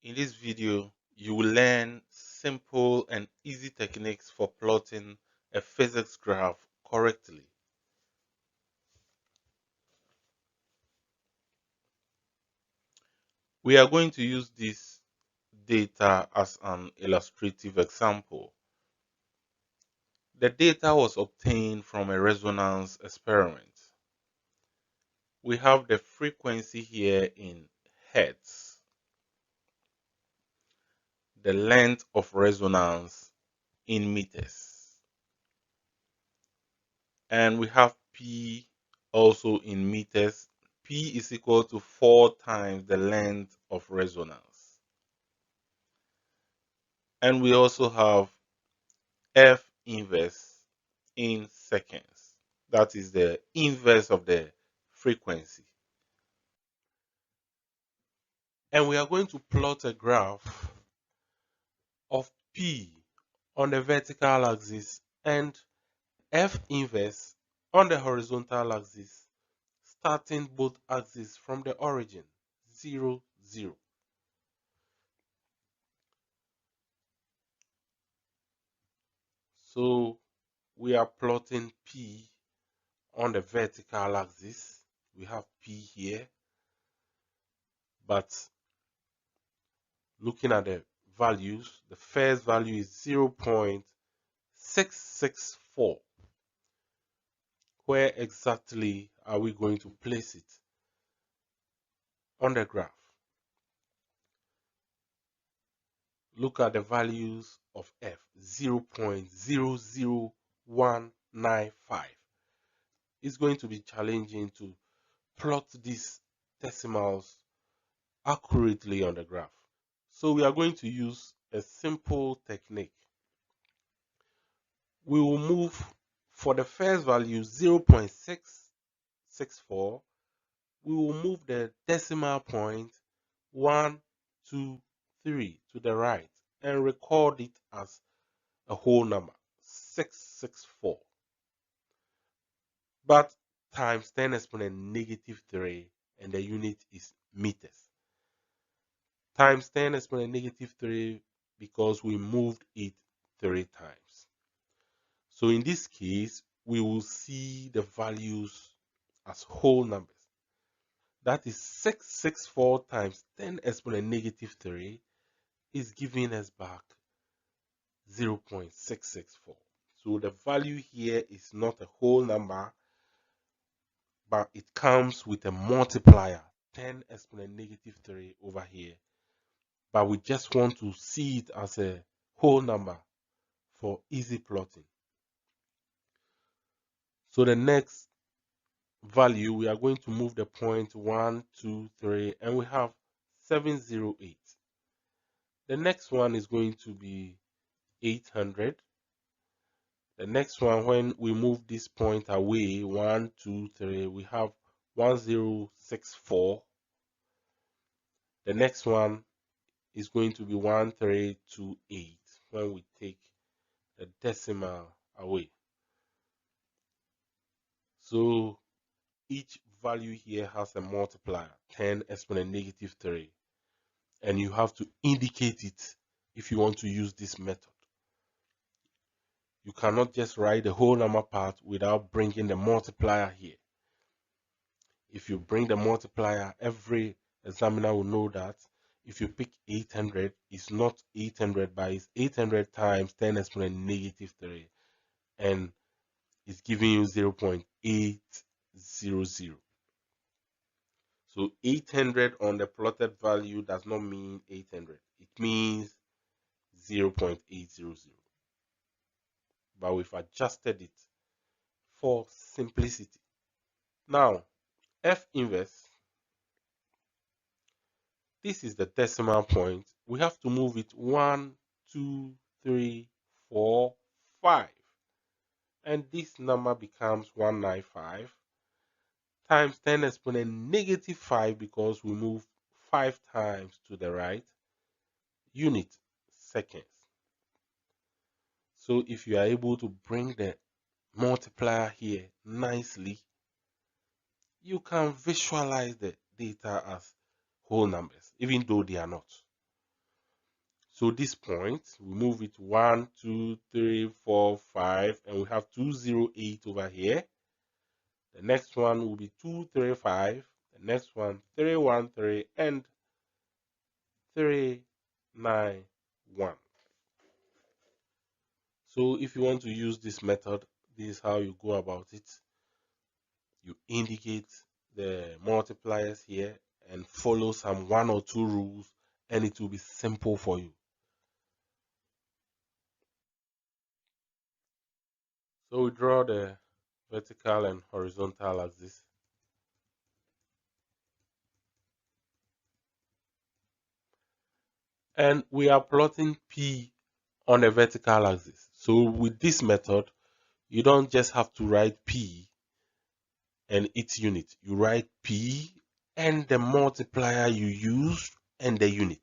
In this video, you will learn simple and easy techniques for plotting a physics graph correctly. We are going to use this data as an illustrative example. The data was obtained from a resonance experiment. We have the frequency here in hertz, the length of resonance in meters, and we have P also in meters. P is equal to 4 times the length of resonance. And we also have F inverse in seconds. That is the inverse of the frequency. And we are going to plot a graph of P on the vertical axis and F inverse on the horizontal axis, starting both axes from the origin, 0, 0. So we are plotting P on the vertical axis. We have P here, but looking at the values, the first value is 0.664. Where exactly are we going to place it on the graph? Look at the values of F, 0.00195. It's going to be challenging to plot these decimals accurately on the graph. So we are going to use a simple technique. We will move for the first value 0.664. We will move the decimal point 1, 2, 3 to the right and record it as a whole number 664. But times 10 exponent negative 3, and the unit is meters. Times 10 exponent negative 3 because we moved it 3 times. So in this case, we will see the values as whole numbers. That is 664 times 10 exponent negative 3 is giving us back 0.664. So the value here is not a whole number, but it comes with a multiplier, 10 exponent negative 3 over here. But we just want to see it as a whole number for easy plotting. So the next value, we are going to move the point 1, 2, 3, and we have 708. The next one is going to be 800. The next one, when we move this point away, 1, 2, 3, we have 1064. The next one is going to be 1328 when we take the decimal away. So each value here has a multiplier, 10 exponent negative 3, and you have to indicate it if you want to use this method. You cannot just write the whole number part without bringing the multiplier here. If you bring the multiplier, every examiner will know that if you pick 800, it's not 800, but it's 800 times 10 exponent negative 3, and it's giving you 0.800. So 800 on the plotted value does not mean 800. It means 0.800. But we've adjusted it for simplicity. Now, F inverse, this is the decimal point. We have to move it 1, 2, 3, 4, 5. And this number becomes 195 times 10 exponent negative 5 because we move 5 times to the right, unit seconds. So if you are able to bring the multiplier here nicely, you can visualize the data as whole numbers, even though they are not. So this point, we move it 1, 2, 3, 4, 5, and we have 208 over here. The next one will be 235. The next one 313 and 391. So if you want to use this method, this is how you go about it. You indicate the multipliers here and follow some 1 or 2 rules, and it will be simple for you. So we draw the vertical and horizontal axis. And we are plotting P on the vertical axis. So with this method, you don't just have to write P and its unit. You write P and the multiplier you use and the unit.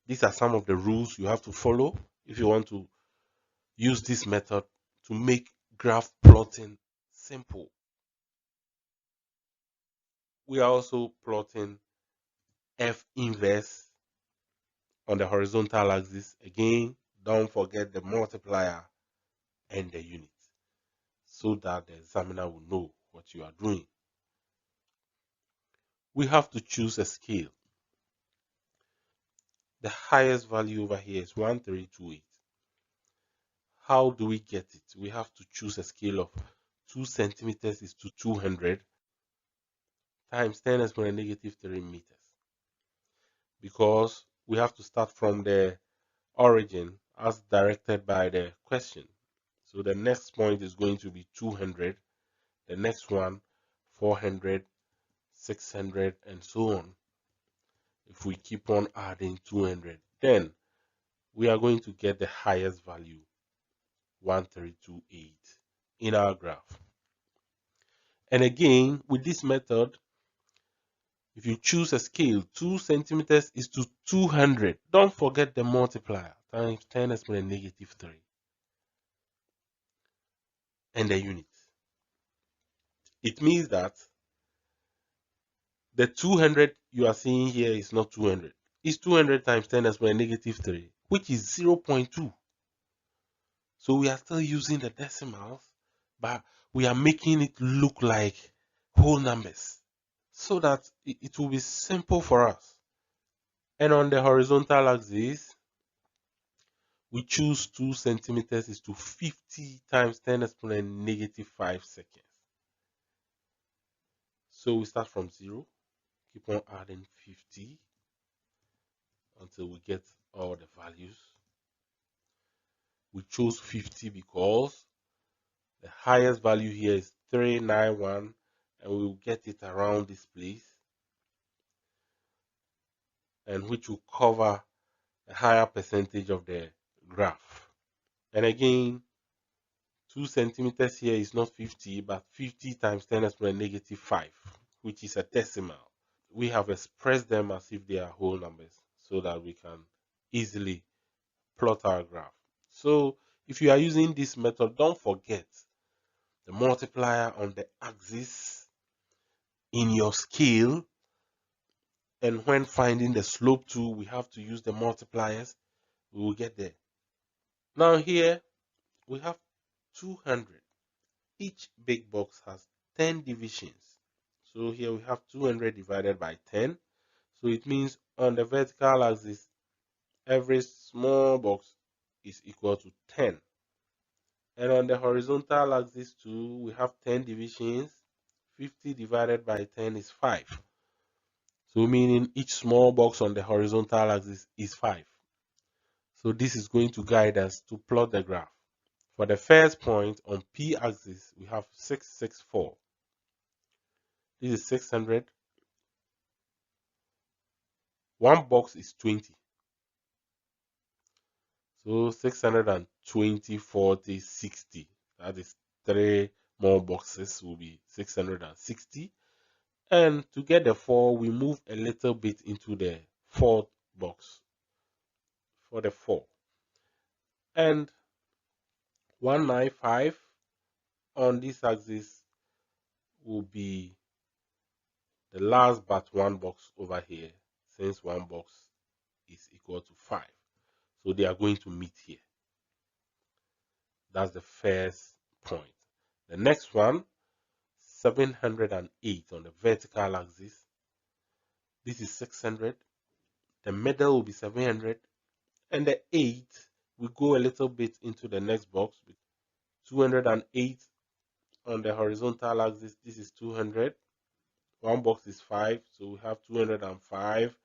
These are some of the rules you have to follow if you want to use this method to make graph plotting simple. We are also plotting F inverse on the horizontal axis. Again, don't forget the multiplier and the unit so that the examiner will know what you are doing. We have to choose a scale. The highest value over here is 1328. How do we get it? We have to choose a scale of 2 centimeters is to 200 times 10 exponent negative 3 meters, because we have to start from the origin as directed by the question. So the next point is going to be 200, the next one 400, 600, and so on. If we keep on adding 200, then we are going to get the highest value, 1328, in our graph. And again, with this method, if you choose a scale, 2 centimeters is to 200. Don't forget the multiplier, times 10 exponent negative 3. And the unit. It means that the 200 you are seeing here is not 200. It's 200 times 10 exponent negative 3, which is 0.2. So we are still using the decimals, but we are making it look like whole numbers so that it will be simple for us. And on the horizontal axis, we choose 2 centimeters is to 50 times 10 exponent negative 5 seconds. So we start from 0, keep on adding 50 until we get all the values. We chose 50 because the highest value here is 391, and we will get it around this place, and which will cover a higher percentage of the graph. And again, 2 centimeters here is not 50, but 50 times 10 exponent negative 5, which is a decimal. We have expressed them as if they are whole numbers so that we can easily plot our graph. So if you are using this method, don't forget the multiplier on the axis in your scale. And when finding the slope too, we have to use the multipliers. We will get there. Now here we have 200. Each big box has 10 divisions. So here we have 200 divided by 10. So it means on the vertical axis, every small box is equal to 10. And on the horizontal axis too, we have 10 divisions. 50 divided by 10 is 5. So meaning each small box on the horizontal axis is 5. So this is going to guide us to plot the graph. For the first point on P axis, we have 664. This is 600. One box is 20. So 620, 40, 60. That is 3 more boxes will be 660. And to get the 4, we move a little bit into the 4th box for the 4. And 195 on this axis will be the last but one box over here, since one box is equal to 5. So they are going to meet here. That's the first point. The next one, 708 on the vertical axis. This is 600. The middle will be 700. And the 8 will go a little bit into the next box. 208 on the horizontal axis. This is 200. One box is 5, so we have 205.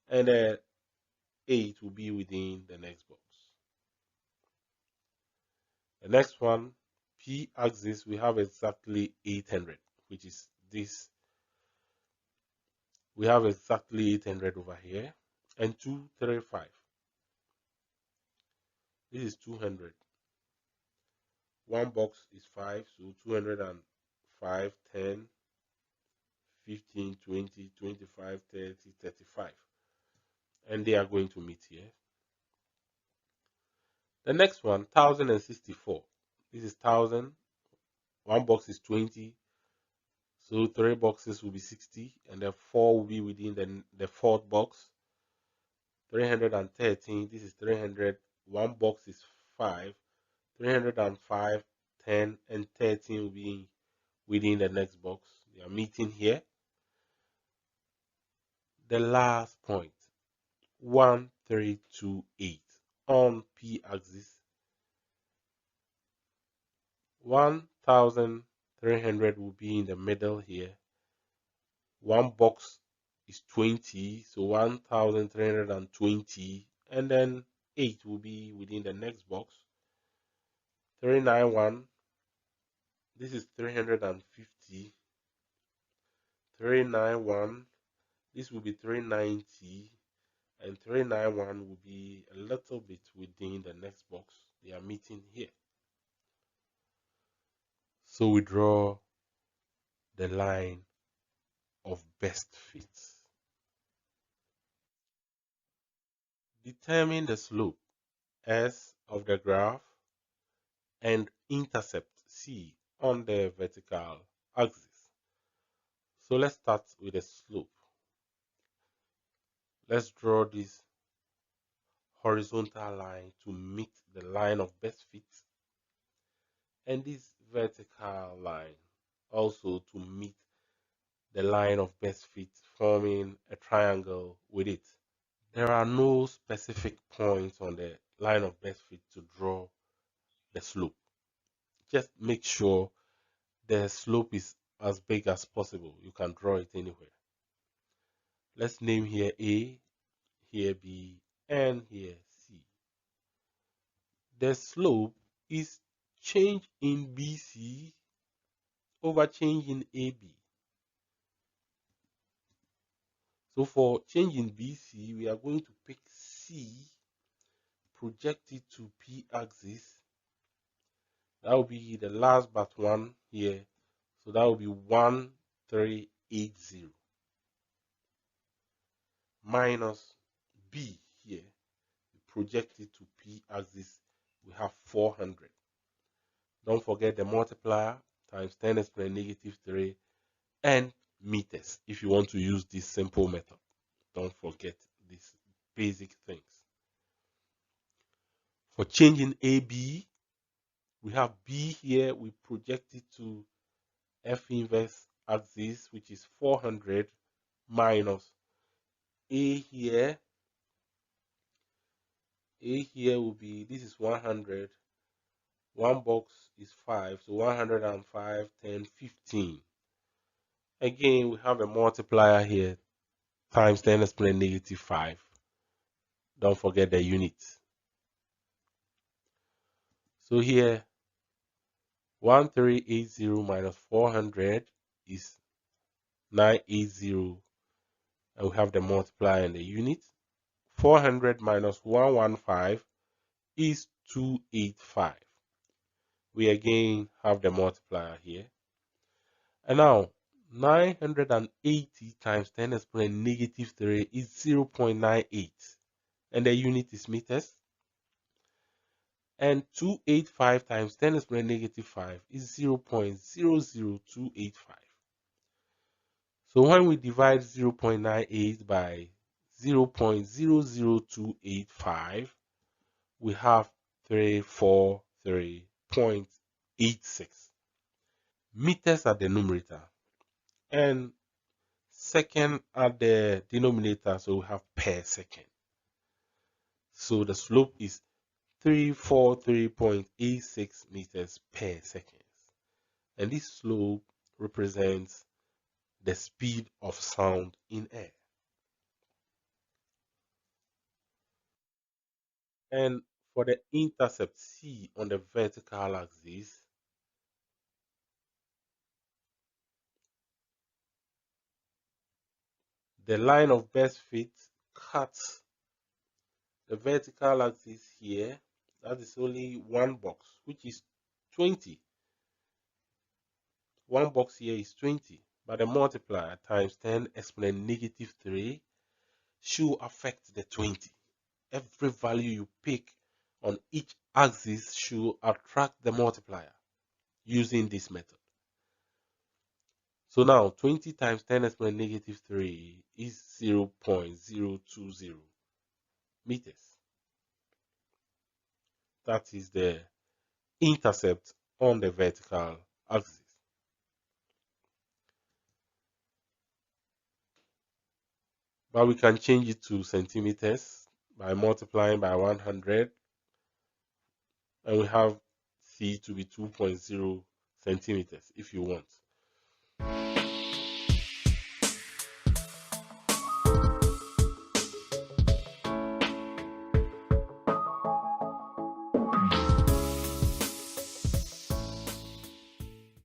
And the 8 will be within the next box. The next one, P axis, we have exactly 800, which is this. We have exactly 800 over here, and 235. This is 200. One box is 5, so 205, 10, 15, 20, 25, 30, 35. And they are going to meet here. The next one, 1064. This is 1000. One box is 20. So 3 boxes will be 60, and the 4 will be within the fourth box. 313, this is 300. One box is 5. 305, 10, and 13 will be within the next box. They are meeting here. The last point, 1328 on P axis. 1300 will be in the middle here. One box is 20, so 1320, and then 8 will be within the next box. 391, this is 350. 391, this will be 390, and 391 will be a little bit within the next box. They are meeting here. So we draw the line of best fit. Determine the slope S of the graph and intercept C on the vertical axis. So let's start with the slope. Let's draw this horizontal line to meet the line of best fit, and this vertical line also to meet the line of best fit, forming a triangle with it. There are no specific points on the line of best fit to draw the slope. Just make sure the slope is as big as possible. You can draw it anywhere. Let's name here A, here B, and here C. The slope is change in BC over change in AB. So for change in BC, we are going to pick C, project it to P axis. That will be the last but one here. So that will be 1380 minus B here. We project it to P axis. We have 400. Don't forget the multiplier times 10 to the negative 3 and meters if you want to use this simple method. Don't forget these basic things. For changing AB, we have B here. We project it to F inverse axis, which is 400 minus A here. A here will be, this is 100. One box is 5, so 105, 10, 15. Again, we have a multiplier here, times 10 to the negative 5. Don't forget the units. So here, 1380 minus 400 is 980, and we have the multiplier and the unit. 400 minus 115 is 285. We again have the multiplier here. And now, 980 times 10 to the negative 3 is 0.98, and the unit is meters. And 285 times 10 to the negative 5 is 0.00285. So when we divide 0.98 by 0.00285, we have 343.86 meters at the numerator and second at the denominator, so we have per second. So the slope is 343.86 meters per second, and this slope represents the speed of sound in air. And for the intercept C on the vertical axis, the line of best fit cuts the vertical axis here. That is only one box, which is 20. One box here is 20, but the multiplier times 10 exponent negative 3 should affect the 20. Every value you pick on each axis should attract the multiplier using this method. So now 20 times 10 exponent negative 3 is 0.020 meters. That is the intercept on the vertical axis. But we can change it to centimeters by multiplying by 100, and we have C to be 2.0 centimeters if you want.